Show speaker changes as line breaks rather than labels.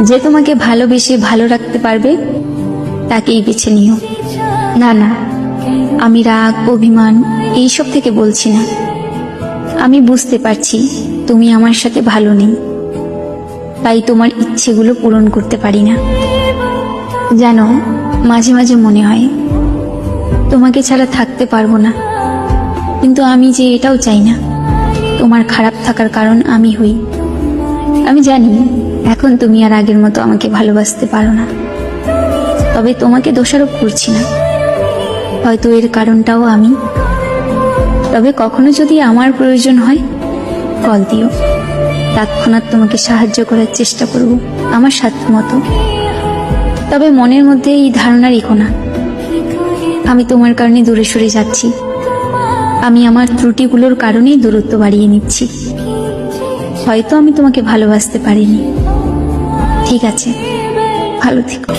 যে তোমাকে ভালোবেসে ভালো রাখতে পারবে তাকেই বেছে নিও। না না, আমি রাগ অভিমান এইসব থেকে বলছি না। আমি বুঝতে পারছি তুমি আমার সাথে ভালো নেই, তাই তোমার ইচ্ছেগুলো পূরণ করতে পারি না। জানো, মাঝে মাঝে মনে হয় তোমাকে ছাড়া থাকতে পারবো না, কিন্তু আমি যে এটাও চাই না তোমার খারাপ থাকার কারণ আমি হই। আমি জানি এখন তুমি আর আগের মতো আমাকে ভালোবাসতে পারো না, তবে তোমাকে দোষারোপ করছি না। হয়তো এর কারণটাও আমি। তবে কখনো যদি আমার প্রয়োজন হয় কল দিও, তৎক্ষণাৎ তোমাকে সাহায্য করার চেষ্টা করব আমার সাধ্য মতো। তবে মনের মধ্যে এই ধারণা রেখো না আমি তোমার কারণে দূরে সরে যাচ্ছি। আমি আমার ত্রুটিগুলোর কারণেই দূরত্ব বাড়িয়ে নিচ্ছি। হয়তো আমি তোমাকে ভালোবাসতে পারিনি। ঠিক আছে, ভালো থেকো।